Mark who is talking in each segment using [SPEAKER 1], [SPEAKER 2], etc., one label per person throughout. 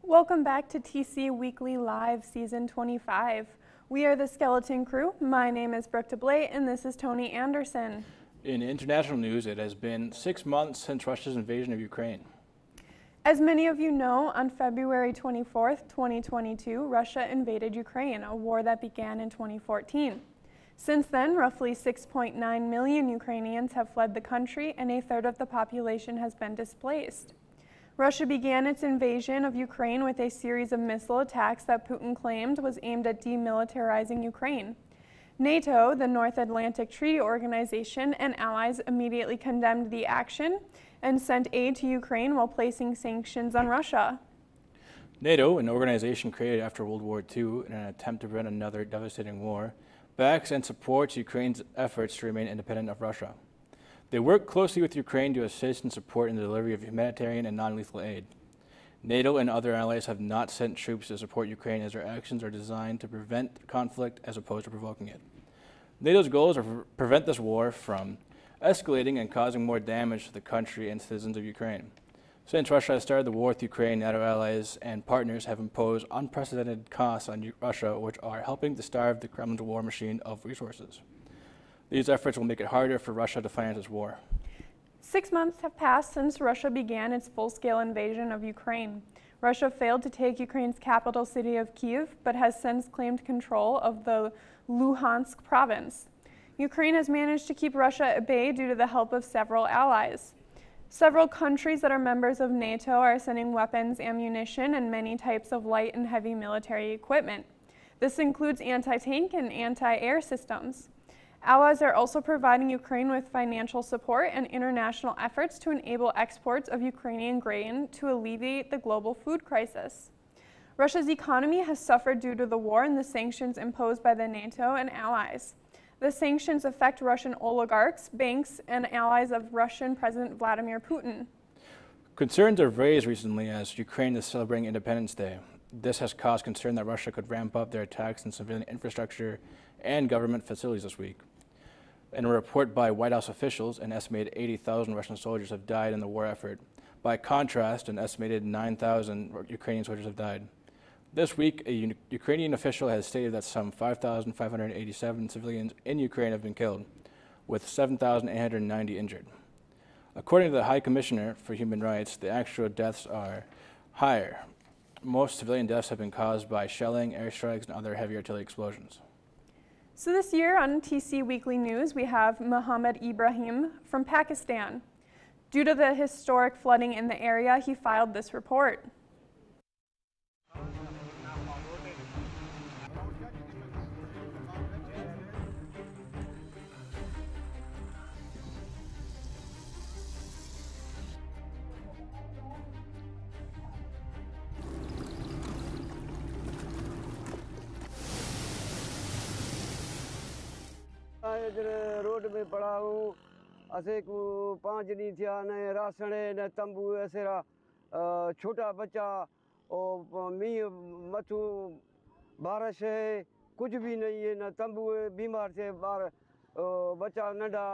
[SPEAKER 1] Welcome back to TC Weekly Live Season 25. We are the Skeleton Crew. My name is Brooke DeBlay, and this is Tony Anderson.
[SPEAKER 2] In international news, it has been 6 months since Russia's invasion of Ukraine.
[SPEAKER 1] As many of you know, on February 24th, 2022, Russia invaded Ukraine, a war that began in 2014. Since then, roughly 6.9 million Ukrainians have fled the country, and a third of the population has been displaced. Russia began its invasion of Ukraine with a series of missile attacks that Putin claimed was aimed at demilitarizing Ukraine. NATO, the North Atlantic Treaty Organization, and allies immediately condemned the action and sent aid to Ukraine while placing sanctions on Russia.
[SPEAKER 2] NATO, an organization created after World War II in an attempt to prevent another devastating war, backs and supports Ukraine's efforts to remain independent of Russia. They work closely with Ukraine to assist and support in the delivery of humanitarian and non-lethal aid. NATO and other allies have not sent troops to support Ukraine as their actions are designed to prevent conflict as opposed to provoking it. NATO's goals are to prevent this war from escalating and causing more damage to the country and citizens of Ukraine. Since Russia has started the war with Ukraine, NATO allies and partners have imposed unprecedented costs on Russia, which are helping to starve the Kremlin's war machine of resources. These efforts will make it harder for Russia to finance its war.
[SPEAKER 1] 6 months have passed since Russia began its full-scale invasion of Ukraine. Russia failed to take Ukraine's capital city of Kyiv, but has since claimed control of the Luhansk province. Ukraine has managed to keep Russia at bay due to the help of several allies. Several countries that are members of NATO are sending weapons, ammunition, and many types of light and heavy military equipment. This includes anti-tank and anti-air systems. Allies are also providing Ukraine with financial support and international efforts to enable exports of Ukrainian grain to alleviate the global food crisis. Russia's economy has suffered due to the war and the sanctions imposed by the NATO and allies. The sanctions affect Russian oligarchs, banks, and allies of Russian President Vladimir Putin.
[SPEAKER 2] Concerns are raised recently as Ukraine is celebrating Independence Day. This has caused concern that Russia could ramp up their attacks on civilian infrastructure and government facilities this week. In a report by White House officials, an estimated 80,000 Russian soldiers have died in the war effort. By contrast, an estimated 9,000 Ukrainian soldiers have died. This week, a Ukrainian official has stated that some 5,587 civilians in Ukraine have been killed, with 7,890 injured. According to the High Commissioner for Human Rights, the actual deaths are higher. Most civilian deaths have been caused by shelling, airstrikes, and other heavy artillery explosions.
[SPEAKER 1] So this year on TC Weekly News, we have Muhammad Ibrahim from Pakistan. Due to the historic flooding in the area, he filed this report.
[SPEAKER 3] Road में पड़ा हूँ असे को 5 दिन थिया न ration न तंबू ऐसेरा छोटा बच्चा और मी मथू बारिश है कुछ भी नहीं है न तंबू है बीमार से बच्चा नंढा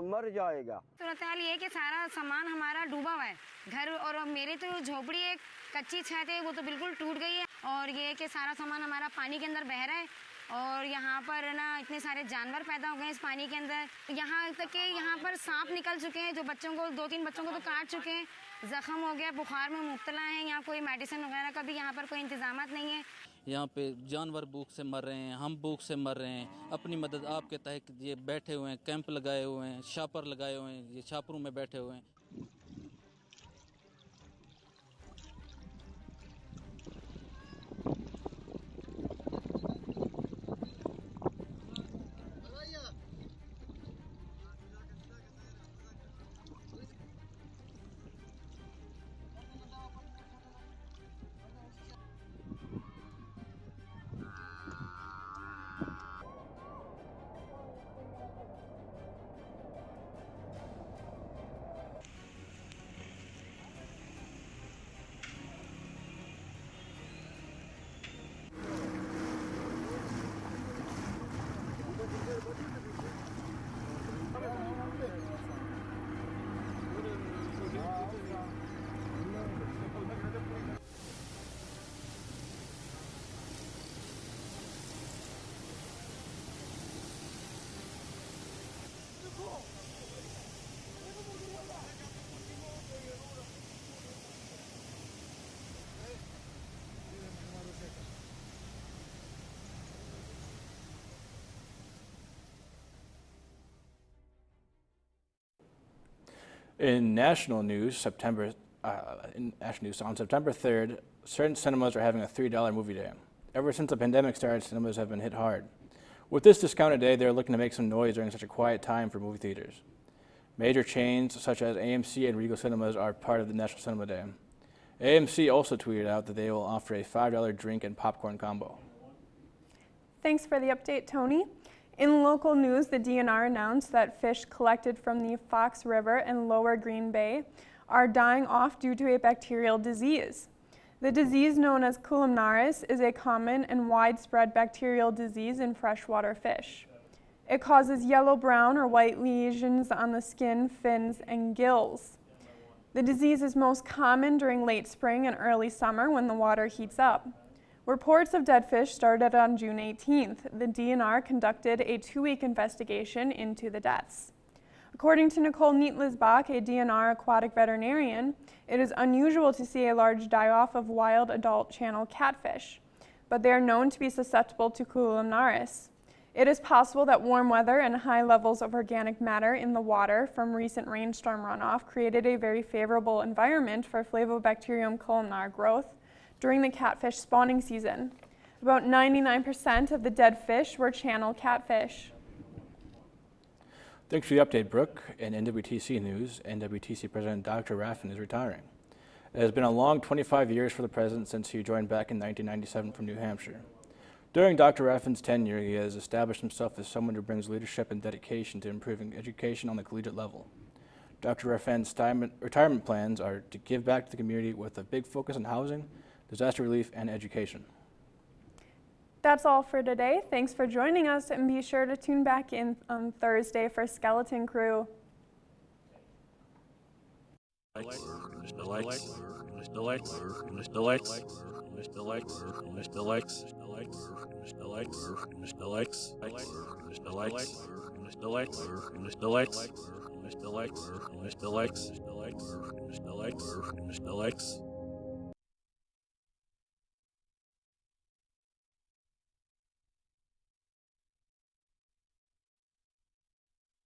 [SPEAKER 3] मर जाएगा।
[SPEAKER 4] सूरत हाल ये है कि सारा सामान हमारा डूबा हुआ है घर और मेरे तो झोपड़ी एक कच्ची छत है वो तो बिल्कुल टूट गई है और ये है कि सारा सामान हमारा पानी के अंदर बह रहा है और यहाँ पर ना इतने सारे जानवर पैदा हो गए इस पानी के अंदर यहाँ तक कि यहाँ पर सांप निकल चुके हैं जो बच्चों को 2-3 बच्चों को तो काट चुके हैं जख्म हो गया बुखार में मुब्तला है यहाँ कोई मेडिसिन वगैरह का भी यहाँ पर कोई इंतजामात नहीं है।
[SPEAKER 5] यहाँ पे जानवर भूख से मर रहे हैं हम भूख से मर रहे हैं अपनी मदद आपके तहत ये बैठे हुए हैं कैंप लगाए हुए हैं छापर लगाए हुए हैं ये छापरों में बैठे हुए हैं।
[SPEAKER 2] In national news, on September 3rd, certain cinemas are having a $3 movie day. Ever since the pandemic started, cinemas have been hit hard. With this discounted day, they're looking to make some noise during such a quiet time for movie theaters. Major chains such as AMC and Regal Cinemas are part of the National Cinema Day. AMC also tweeted out that they will offer a $5 drink and popcorn combo.
[SPEAKER 1] Thanks for the update, Tony. In local news, the DNR announced that fish collected from the Fox River in Lower Green Bay are dying off due to a bacterial disease. The disease, known as columnaris, is a common and widespread bacterial disease in freshwater fish. It causes yellow, brown, or white lesions on the skin, fins, and gills. The disease is most common during late spring and early summer when the water heats up. Reports of dead fish started on June 18th. The DNR conducted a 2-week investigation into the deaths. According to Nicole Neatlisbach, a DNR aquatic veterinarian, it is unusual to see a large die-off of wild adult channel catfish, but they are known to be susceptible to columnaris. It is possible that warm weather and high levels of organic matter in the water from recent rainstorm runoff created a very favorable environment for Flavobacterium columnar growth during the catfish spawning season. About 99% of the dead fish were channel catfish.
[SPEAKER 2] Thanks for the update, Brooke. In NWTC news, NWTC President Dr. Raffin is retiring. It has been a long 25 years for the president since he joined back in 1997 from New Hampshire. During Dr. Raffin's tenure, he has established himself as someone who brings leadership and dedication to improving education on the collegiate level. Dr. Raffin's retirement plans are to give back to the community with a big focus on housing, disaster relief, and education.
[SPEAKER 1] That's all for today. Thanks for joining us, and be sure to tune back in on Thursday for Skeleton Crew.
[SPEAKER 6] Mr. Lex.